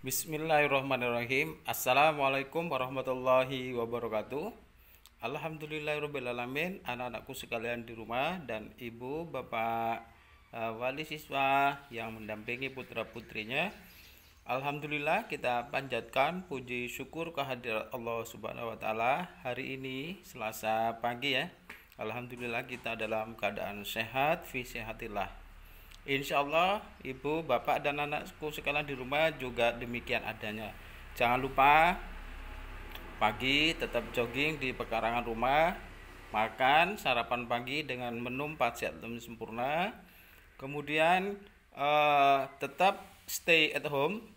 Bismillahirrahmanirrahim. Assalamualaikum warahmatullahi wabarakatuh. Alhamdulillahirrahmanirrahim. Anak-anakku sekalian di rumah dan ibu bapak wali siswa yang mendampingi putra putrinya, alhamdulillah kita panjatkan puji syukur kehadirat Allah Subhanahu wa taala. Hari ini Selasa pagi ya. Alhamdulillah kita dalam keadaan sehat fi sehatillah. Insya Allah ibu, bapak, dan anakku sekalian di rumah juga demikian adanya. Jangan lupa pagi tetap jogging di pekarangan rumah, makan sarapan pagi dengan menu 4 sehat dan sempurna. Kemudian tetap stay at home,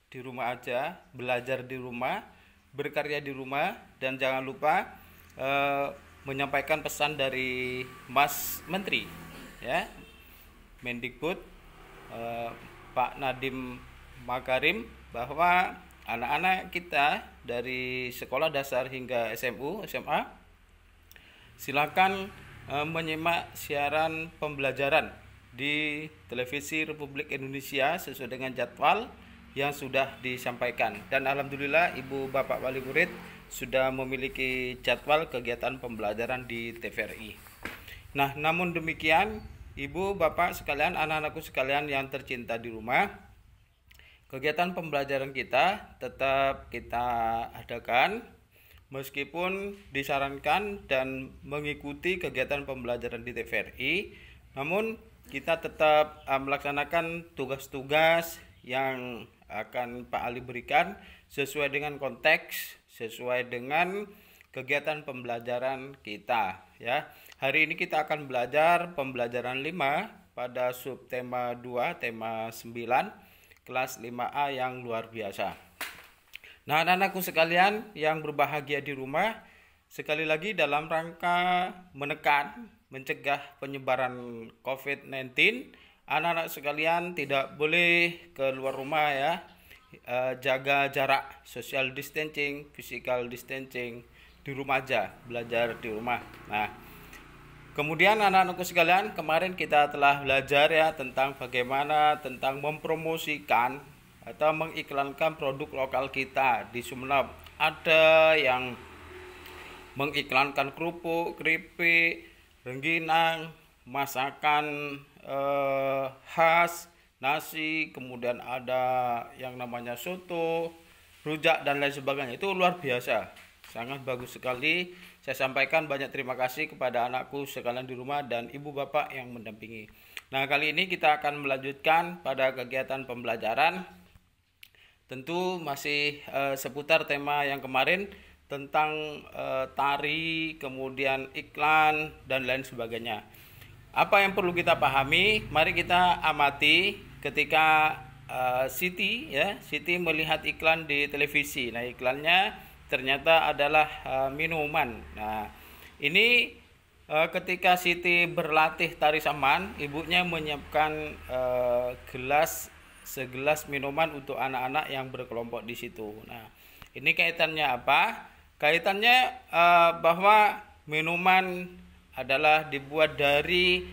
di rumah aja, belajar di rumah, berkarya di rumah, dan jangan lupa menyampaikan pesan dari Mas Menteri ya, Mendikbud Pak Nadiem Makarim, bahwa anak-anak kita dari sekolah dasar hingga SMU, SMA silakan menyimak siaran pembelajaran di televisi Republik Indonesia sesuai dengan jadwal yang sudah disampaikan. Dan alhamdulillah ibu bapak wali murid sudah memiliki jadwal kegiatan pembelajaran di TVRI. Nah, namun demikian ibu, bapak sekalian, anak-anakku sekalian yang tercinta di rumah, kegiatan pembelajaran kita tetap kita adakan meskipun disarankan dan mengikuti kegiatan pembelajaran di TVRI, namun kita tetap melaksanakan tugas-tugas yang akan Pak Ali berikan sesuai dengan konteks, sesuai dengan kegiatan pembelajaran kita ya. Hari ini kita akan belajar pembelajaran 5 pada subtema 2, tema 9, kelas 5A yang luar biasa. Nah, anak-anakku sekalian yang berbahagia di rumah, sekali lagi dalam rangka menekan, mencegah penyebaran COVID-19, anak-anak sekalian tidak boleh keluar rumah ya. Jaga jarak, social distancing, physical distancing, di rumah aja, belajar di rumah. Nah, kemudian anak-anakku sekalian, kemarin kita telah belajar ya tentang bagaimana tentang mempromosikan atau mengiklankan produk lokal kita di Sumeneb. Ada yang mengiklankan kerupuk, keripik, rengginang, masakan khas, nasi, kemudian ada yang namanya soto, rujak, dan lain sebagainya. Itu luar biasa, sangat bagus sekali. Saya sampaikan banyak terima kasih kepada anakku sekalian di rumah dan ibu bapak yang mendampingi. Nah, kali ini kita akan melanjutkan pada kegiatan pembelajaran. Tentu masih seputar tema yang kemarin tentang tari, kemudian iklan, dan lain sebagainya. Apa yang perlu kita pahami? Mari kita amati ketika Siti melihat iklan di televisi. Nah, iklannya ternyata adalah minuman. Nah, ini ketika Siti berlatih tari saman, ibunya menyiapkan segelas minuman untuk anak-anak yang berkelompok di situ. Nah, ini kaitannya apa? Kaitannya bahwa minuman adalah dibuat dari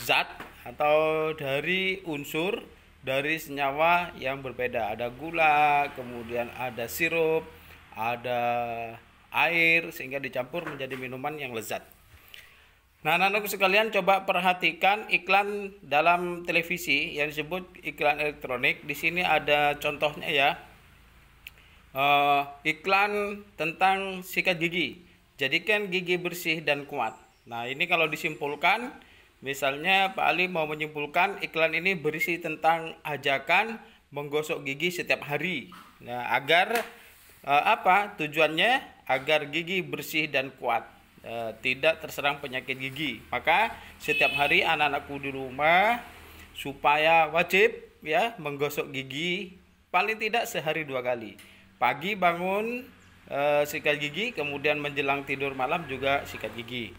zat atau dari unsur, dari senyawa yang berbeda. Ada gula, kemudian ada sirup, ada air, sehingga dicampur menjadi minuman yang lezat. Nah, anak-anakku sekalian, coba perhatikan iklan dalam televisi yang disebut iklan elektronik. Di sini ada contohnya ya. Iklan tentang sikat gigi. Jadikan gigi bersih dan kuat. Nah, ini kalau disimpulkan, misalnya Pak Ali mau menyimpulkan iklan ini berisi tentang ajakan menggosok gigi setiap hari. Nah, agar apa? Tujuannya agar gigi bersih dan kuat, tidak terserang penyakit gigi. Maka setiap hari anak-anakku di rumah supaya wajib ya menggosok gigi paling tidak sehari 2 kali. Pagi bangun sikat gigi, kemudian menjelang tidur malam juga sikat gigi.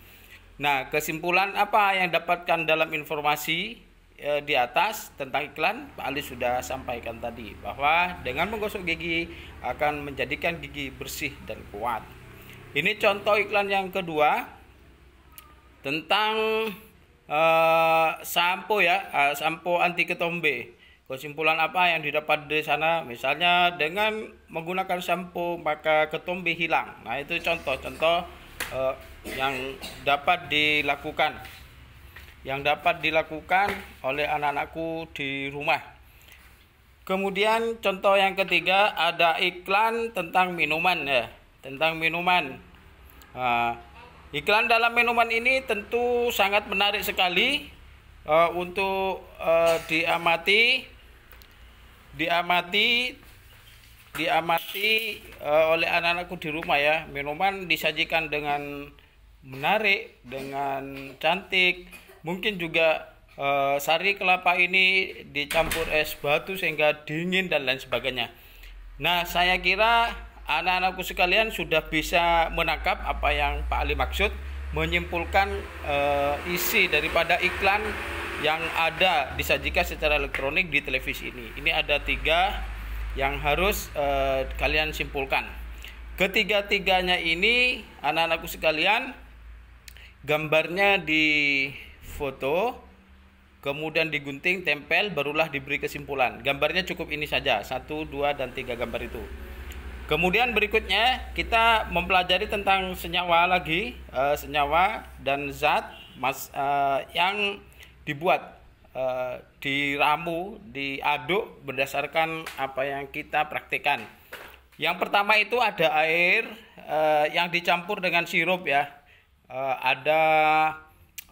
Nah, kesimpulan apa yang dapatkan dalam informasi di atas tentang iklan, Pak Ali sudah sampaikan tadi, bahwa dengan menggosok gigi akan menjadikan gigi bersih dan kuat. Ini contoh iklan yang kedua tentang sampo ya, sampo anti ketombe. Kesimpulan apa yang didapat di sana? Misalnya dengan menggunakan sampo maka ketombe hilang. Nah, itu contoh-contoh yang dapat dilakukan. Yang dapat dilakukan oleh anak-anakku di rumah. Kemudian contoh yang ketiga ada iklan tentang minuman ya, tentang minuman. Iklan dalam minuman ini tentu sangat menarik sekali untuk diamati oleh anak-anakku di rumah ya. Minuman disajikan dengan menarik, dengan cantik. Mungkin juga sari kelapa ini dicampur es batu sehingga dingin dan lain sebagainya. Nah, saya kira anak-anakku sekalian sudah bisa menangkap apa yang Pak Ali maksud, menyimpulkan isi daripada iklan yang ada disajikan secara elektronik di televisi ini. Ini ada 3 yang harus kalian simpulkan. Ketiga-tiganya ini anak-anakku sekalian, gambarnya di foto, kemudian digunting, tempel, barulah diberi kesimpulan. Gambarnya cukup ini saja, 1, 2, dan 3 gambar itu. Kemudian berikutnya kita mempelajari tentang senyawa lagi, senyawa dan zat yang dibuat, diramu, diaduk berdasarkan apa yang kita praktekkan. Yang pertama itu ada air yang dicampur dengan sirup ya, ada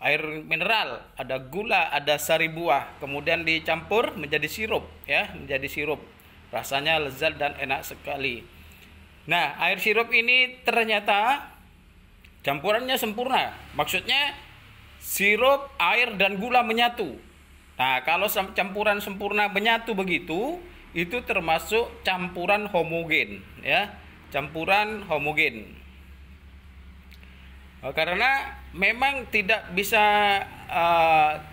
air mineral, ada gula, ada sari buah, kemudian dicampur menjadi sirup ya, menjadi sirup. Rasanya lezat dan enak sekali. Nah, air sirup ini ternyata campurannya sempurna. Maksudnya sirup, air dan gula menyatu. Nah, kalau campuran sempurna menyatu begitu, itu termasuk campuran homogen ya, campuran homogen. Karena memang tidak bisa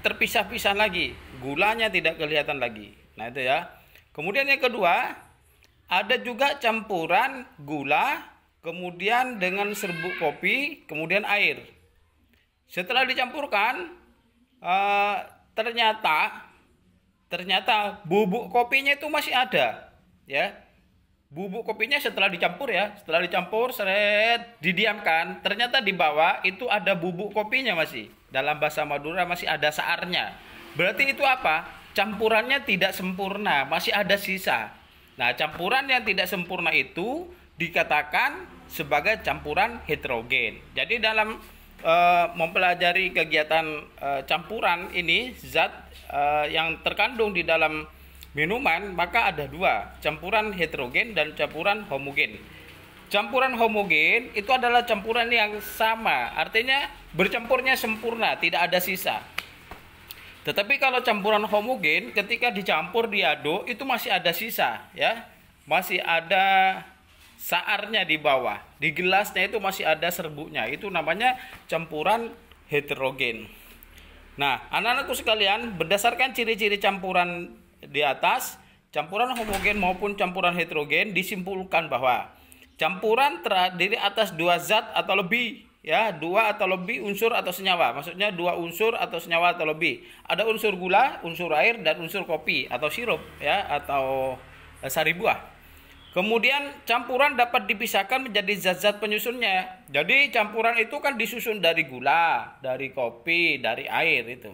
terpisah-pisah lagi, gulanya tidak kelihatan lagi. Nah, itu ya. Kemudian yang kedua, ada juga campuran gula, kemudian dengan serbuk kopi, kemudian air. Setelah dicampurkan, ternyata bubuk kopinya itu masih ada, ya. Bubuk kopinya setelah dicampur ya, didiamkan, ternyata di bawah itu ada bubuk kopinya masih. Dalam bahasa Madura masih ada saarnya. Berarti itu apa? Campurannya tidak sempurna, masih ada sisa. Nah, campuran yang tidak sempurna itu dikatakan sebagai campuran heterogen. Jadi dalam mempelajari kegiatan campuran ini, zat yang terkandung di dalam minuman, maka ada 2, campuran heterogen dan campuran homogen. Campuran homogen itu adalah campuran yang sama, artinya bercampurnya sempurna, tidak ada sisa. Tetapi kalau campuran homogen ketika dicampur diaduk itu masih ada sisa ya. Masih ada saarnya di bawah. Di gelasnya itu masih ada serbuknya. Itu namanya campuran heterogen. Nah, anak-anakku sekalian, berdasarkan ciri-ciri campuran di atas, campuran homogen maupun campuran heterogen disimpulkan bahwa campuran terdiri atas 2 zat atau lebih ya, 2 atau lebih unsur atau senyawa. Maksudnya 2 unsur atau senyawa atau lebih. Ada unsur gula, unsur air, dan unsur kopi atau sirup ya, atau sari buah. Kemudian campuran dapat dipisahkan menjadi zat-zat penyusunnya. Jadi campuran itu kan disusun dari gula, dari kopi, dari air itu.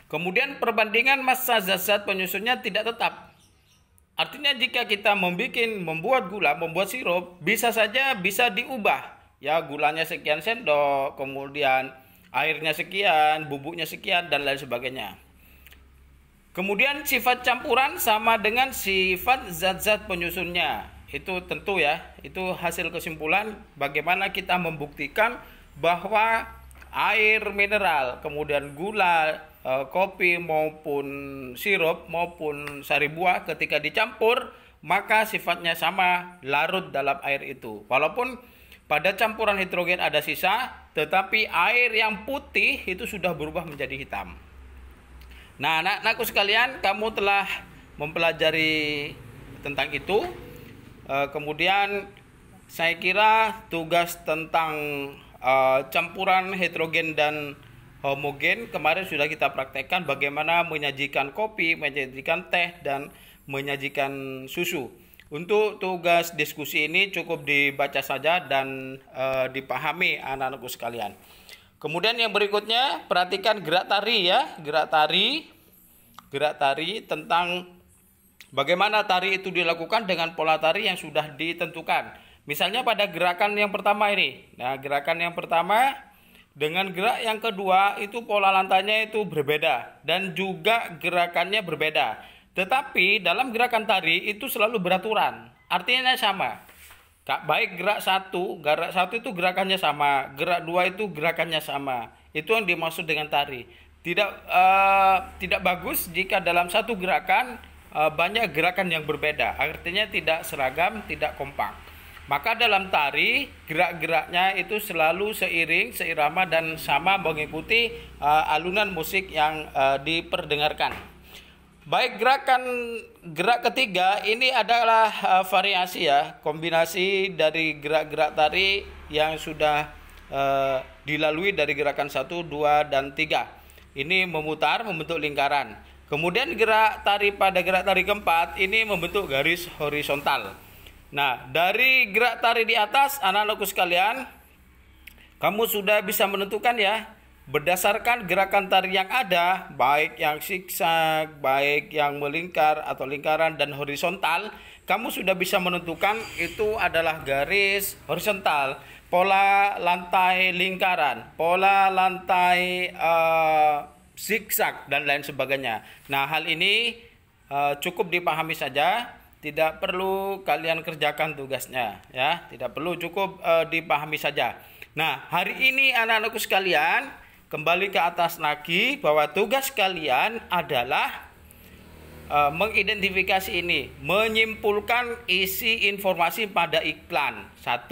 Kemudian perbandingan massa zat-zat penyusunnya tidak tetap. Artinya jika kita membuat gula, membuat sirup, bisa saja bisa diubah. Ya, gulanya sekian sendok, kemudian airnya sekian, bubuknya sekian, dan lain sebagainya. Kemudian sifat campuran sama dengan sifat zat-zat penyusunnya. Itu tentu ya, itu hasil kesimpulan bagaimana kita membuktikan bahwa air mineral, kemudian gula, kopi maupun sirup maupun sari buah ketika dicampur maka sifatnya sama, larut dalam air itu. Walaupun pada campuran heterogen ada sisa, tetapi air yang putih itu sudah berubah menjadi hitam. Nah, anak-anakku sekalian, kamu telah mempelajari tentang itu. Kemudian saya kira tugas tentang campuran heterogen dan homogen. Kemarin sudah kita praktekkan bagaimana menyajikan kopi, menyajikan teh, dan menyajikan susu. Untuk tugas diskusi ini cukup dibaca saja dan dipahami anak-anakku sekalian. Kemudian yang berikutnya, perhatikan gerak tari ya, gerak tari tentang bagaimana tari itu dilakukan dengan pola tari yang sudah ditentukan. Misalnya pada gerakan yang pertama ini. Nah, gerakan yang pertama dengan gerak yang kedua itu pola lantainya itu berbeda dan juga gerakannya berbeda. Tetapi dalam gerakan tari itu selalu beraturan. Artinya sama. Baik gerak satu itu gerakannya sama, gerak dua itu gerakannya sama. Itu yang dimaksud dengan tari. Tidak bagus jika dalam satu gerakan banyak gerakan yang berbeda. Artinya tidak seragam, tidak kompak. Maka dalam tari gerak-geraknya itu selalu seiring, seirama dan sama mengikuti alunan musik yang diperdengarkan. Baik, gerak ketiga ini adalah variasi ya, kombinasi dari gerak-gerak tari yang sudah dilalui dari gerakan 1, 2, dan 3. Ini memutar membentuk lingkaran. Kemudian gerak tari keempat ini membentuk garis horizontal. Nah, dari gerak tari di atas, anak-anakku sekalian, kamu sudah bisa menentukan ya, berdasarkan gerakan tari yang ada, baik yang zigzag, baik yang melingkar atau lingkaran dan horizontal, kamu sudah bisa menentukan itu adalah garis horizontal, pola lantai lingkaran, pola lantai zigzag dan lain sebagainya. Nah, hal ini cukup dipahami saja, tidak perlu kalian kerjakan tugasnya ya, tidak perlu, cukup dipahami saja. Nah, hari ini anak-anakku sekalian, kembali ke atas lagi bahwa tugas kalian adalah mengidentifikasi ini, menyimpulkan isi informasi pada iklan. 1,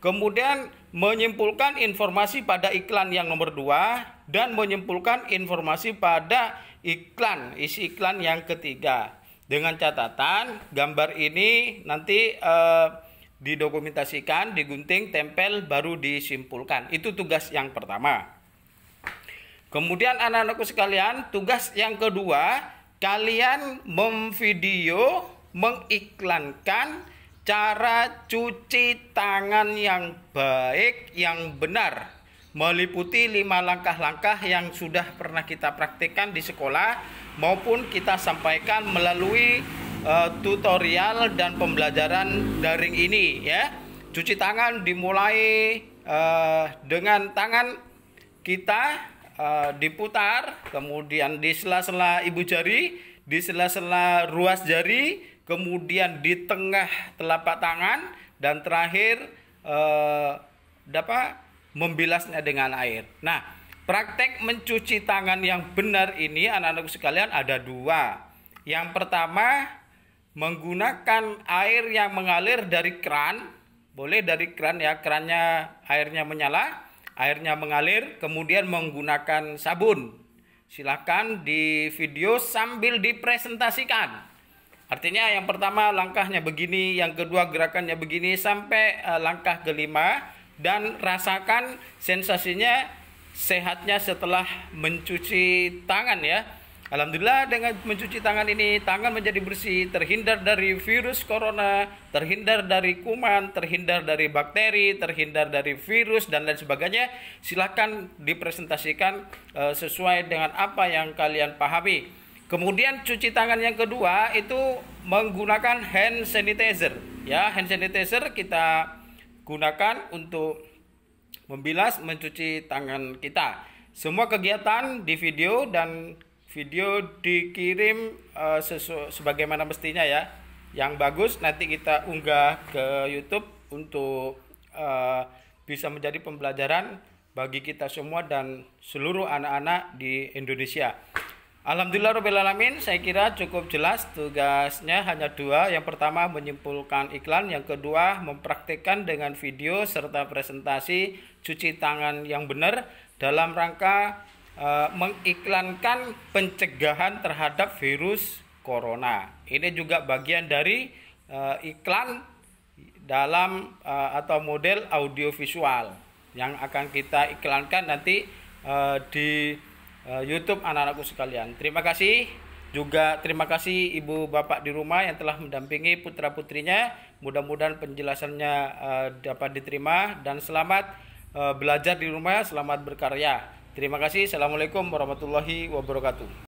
kemudian menyimpulkan informasi pada iklan yang nomor 2, dan menyimpulkan informasi pada isi iklan yang ketiga. Dengan catatan, gambar ini nanti didokumentasikan, digunting, tempel, baru disimpulkan. Itu tugas yang pertama. Kemudian anak-anakku sekalian, tugas yang kedua, kalian memvideo, mengiklankan cara cuci tangan yang baik, yang benar, meliputi 5 langkah-langkah yang sudah pernah kita praktikkan di sekolah maupun kita sampaikan melalui tutorial dan pembelajaran daring ini ya. Cuci tangan dimulai dengan tangan kita diputar, kemudian di sela-sela ibu jari, di sela-sela ruas jari, kemudian di tengah telapak tangan, dan terakhir dapat membilasnya dengan air. Nah, praktek mencuci tangan yang benar ini anak-anakku sekalian ada 2. Yang pertama, menggunakan air yang mengalir dari keran. Boleh dari keran ya, kerannya airnya menyala, airnya mengalir, kemudian menggunakan sabun. Silahkan di video sambil dipresentasikan. Artinya yang pertama langkahnya begini, yang kedua gerakannya begini, sampai langkah kelima, dan rasakan sensasinya, sehatnya setelah mencuci tangan ya. Alhamdulillah, dengan mencuci tangan ini, tangan menjadi bersih, terhindar dari virus corona, terhindar dari kuman, terhindar dari bakteri, terhindar dari virus, dan lain sebagainya. Silakan dipresentasikan sesuai dengan apa yang kalian pahami. Kemudian cuci tangan yang kedua itu menggunakan hand sanitizer. Ya, hand sanitizer kita gunakan untuk membilas, mencuci tangan kita. Semua kegiatan di video, dan video dikirim sebagaimana mestinya ya. Yang bagus nanti kita unggah ke YouTube untuk bisa menjadi pembelajaran bagi kita semua dan seluruh anak-anak di Indonesia. Alhamdulillahirrahmanirrahim, saya kira cukup jelas. Tugasnya hanya 2. Yang pertama menyimpulkan iklan, yang kedua mempraktikkan dengan video serta presentasi cuci tangan yang benar dalam rangka mengiklankan pencegahan terhadap virus corona. Ini juga bagian dari iklan dalam atau model audiovisual yang akan kita iklankan nanti di YouTube anak-anakku sekalian. Terima kasih. Juga terima kasih ibu bapak di rumah yang telah mendampingi putra-putrinya. Mudah-mudahan penjelasannya dapat diterima, dan selamat belajar di rumah, selamat berkarya. Terima kasih. Assalamualaikum warahmatullahi wabarakatuh.